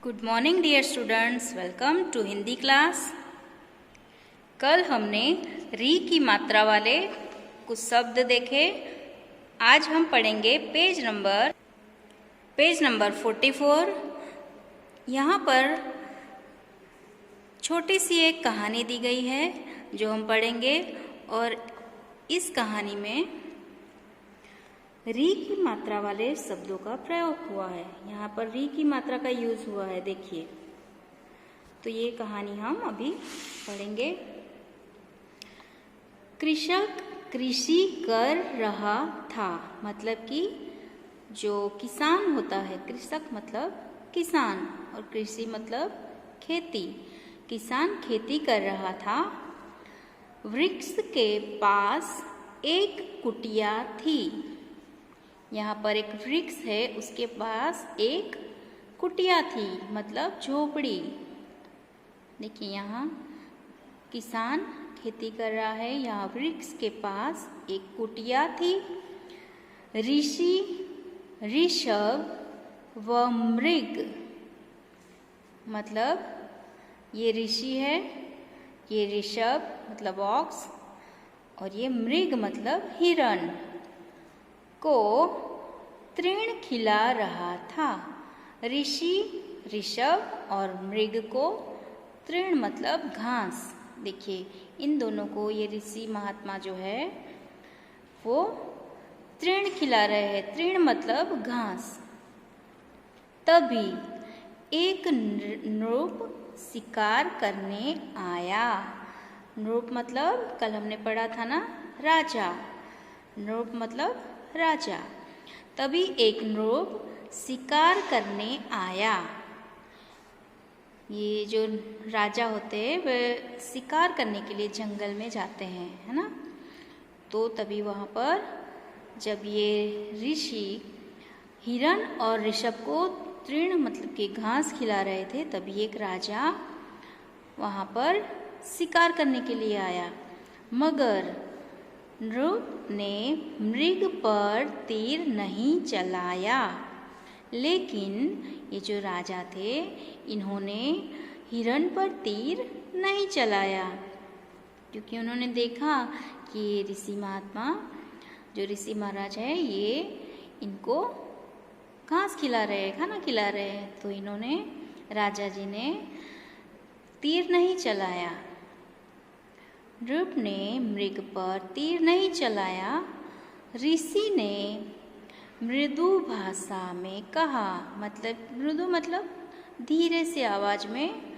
Good morning dear students, welcome to Hindi class. कल हमने री की मात्रा वाले कुछ शब्द देखे। आज हम पढ़ेंगे पेज नंबर 44। यहाँ पर छोटी सी एक कहानी दी गई है जो हम पढ़ेंगे और इस कहानी में री की मात्रा वाले शब्दों का प्रयोग हुआ है। यहाँ पर री की मात्रा का यूज हुआ है, देखिए। तो ये कहानी हम अभी पढ़ेंगे। कृषक कृषि कर रहा था, मतलब कि जो किसान होता है, कृषक मतलब किसान और कृषि मतलब खेती। किसान खेती कर रहा था। वृक्ष के पास एक कुटिया थी। यहाँ पर एक वृक्ष है, उसके पास एक कुटिया थी, मतलब झोपड़ी। देखिए यहाँ किसान खेती कर रहा है, यहाँ वृक्ष के पास एक कुटिया थी। ऋषि, ऋषभ व मृग, मतलब ये ऋषि है, ये ऋषभ मतलब ऑक्स और ये मृग मतलब हिरण को तृण खिला रहा था। ऋषि, ऋषभ और मृग को तृण मतलब घास। देखिए इन दोनों को, ये ऋषि महात्मा जो है वो तृण खिला रहे हैं। तृण मतलब घास। तभी एक नृप शिकार करने आया। नृप मतलब कल हमने पढ़ा था ना, राजा। नृप मतलब राजा। तभी एक नृप शिकार करने आया। ये जो राजा होते हैं वे शिकार करने के लिए जंगल में जाते हैं, है ना। तो तभी वहाँ पर जब ये ऋषि हिरण और ऋषभ को तृण मतलब कि घास खिला रहे थे, तभी एक राजा वहाँ पर शिकार करने के लिए आया। मगर नृप ने मृग पर तीर नहीं चलाया। लेकिन ये जो राजा थे, इन्होंने हिरण पर तीर नहीं चलाया, क्योंकि उन्होंने देखा कि ये ऋषि महात्मा, जो ऋषि महाराज है, ये इनको घास खिला रहे हैं, खाना खिला रहे हैं। तो इन्होंने, राजा जी ने तीर नहीं चलाया। नृप ने मृग पर तीर नहीं चलाया। ऋषि ने मृदु भाषा में कहा, मतलब मृदु मतलब धीरे से आवाज में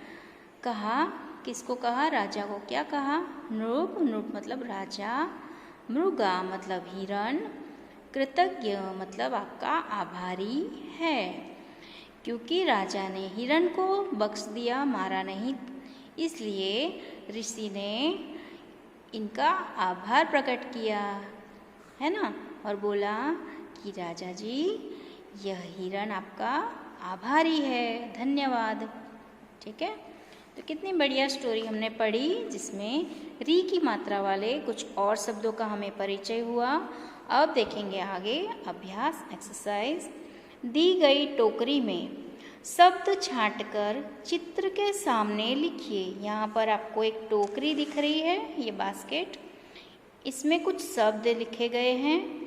कहा। किसको कहा? राजा को। क्या कहा? नृप, नृप मतलब राजा, मृगा मतलब हिरण, कृतज्ञ मतलब आपका आभारी है, क्योंकि राजा ने हिरण को बख्श दिया, मारा नहीं, इसलिए ऋषि ने इनका आभार प्रकट किया, है ना, और बोला कि राजा जी, यह हिरण आपका आभारी है, धन्यवाद। ठीक है। तो कितनी बढ़िया स्टोरी हमने पढ़ी, जिसमें री की मात्रा वाले कुछ और शब्दों का हमें परिचय हुआ। अब देखेंगे आगे अभ्यास एक्सरसाइज। दी गई टोकरी में शब्द छांटकर चित्र के सामने लिखिए। यहाँ पर आपको एक टोकरी दिख रही है, ये बास्केट, इसमें कुछ शब्द लिखे गए हैं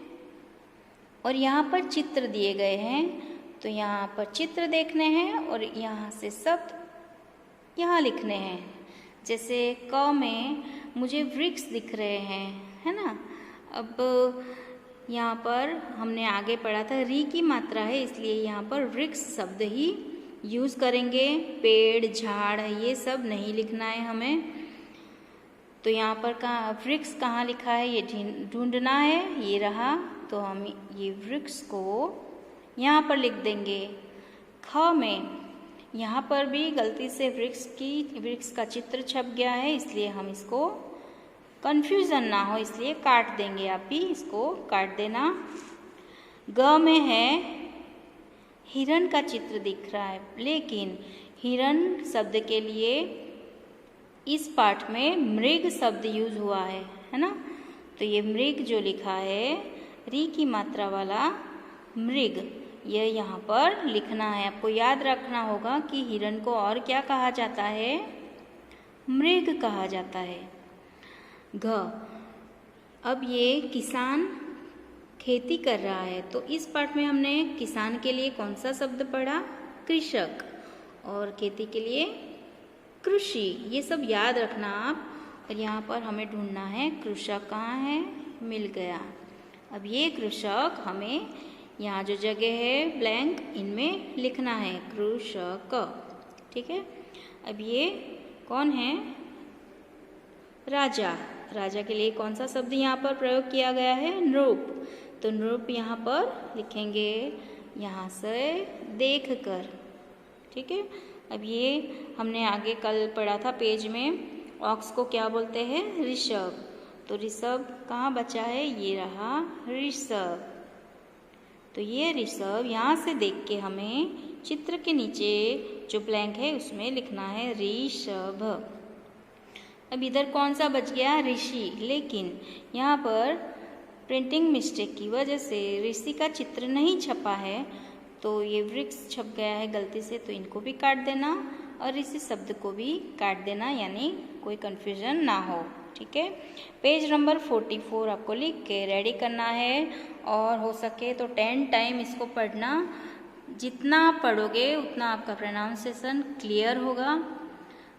और यहाँ पर चित्र दिए गए हैं। तो यहाँ पर चित्र देखने हैं और यहाँ से शब्द यहाँ लिखने हैं। जैसे क में मुझे वृक्ष दिख रहे हैं, है ना। अब यहाँ पर हमने आगे पढ़ा था री की मात्रा है, इसलिए यहाँ पर वृक्ष शब्द ही यूज करेंगे। पेड़, झाड़, ये सब नहीं लिखना है हमें। तो यहाँ पर कहाँ वृक्ष कहाँ लिखा है ये ढूंढना है। ये रहा, तो हम ये वृक्ष को यहाँ पर लिख देंगे। ख में यहाँ पर भी गलती से वृक्ष का चित्र छप गया है, इसलिए हम इसको कंफ्यूजन ना हो इसलिए काट देंगे। आप भी इसको काट देना। ग में है हिरण का चित्र दिख रहा है, लेकिन हिरण शब्द के लिए इस पाठ में मृग शब्द यूज हुआ है ना। तो ये मृग जो लिखा है, री की मात्रा वाला मृग, ये यहाँ पर लिखना है। आपको याद रखना होगा कि हिरण को और क्या कहा जाता है? मृग कहा जाता है। घ, अब ये किसान खेती कर रहा है, तो इस पार्ट में हमने किसान के लिए कौन सा शब्द पढ़ा? कृषक। और खेती के लिए कृषि। ये सब याद रखना आप। और यहाँ पर हमें ढूंढना है कृषक कहाँ है? मिल गया। अब ये कृषक हमें यहाँ जो जगह है ब्लैंक, इनमें लिखना है कृषक। ठीक है। अब ये कौन है? राजा। राजा के लिए कौन सा शब्द यहाँ पर प्रयोग किया गया है? नृप। तो नृप यहाँ पर लिखेंगे यहाँ से देख कर। ठीक है। अब ये हमने आगे कल पढ़ा था पेज में, ऑक्स को क्या बोलते हैं? ऋषभ। तो ऋषभ कहाँ बचा है? ये रहा ऋषभ। तो ये ऋषभ यहाँ से देख के हमें चित्र के नीचे जो ब्लैंक है उसमें लिखना है ऋषभ। अब इधर कौन सा बच गया? ऋषि। लेकिन यहाँ पर प्रिंटिंग मिस्टेक की वजह से ऋषि का चित्र नहीं छपा है, तो ये वृक्ष छप गया है गलती से, तो इनको भी काट देना और ऋषि शब्द को भी काट देना, यानी कोई कन्फ्यूजन ना हो। ठीक है। पेज नंबर 44 आपको लिख के रेडी करना है और हो सके तो 10 टाइम इसको पढ़ना। जितना आप पढ़ोगे उतना आपका प्रोनाउंसिएशन क्लियर होगा।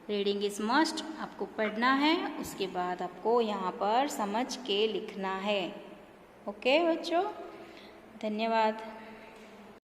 रीडिंग इज मस्ट, आपको पढ़ना है, उसके बाद आपको यहाँ पर समझ के लिखना है। ओके बच्चों, धन्यवाद।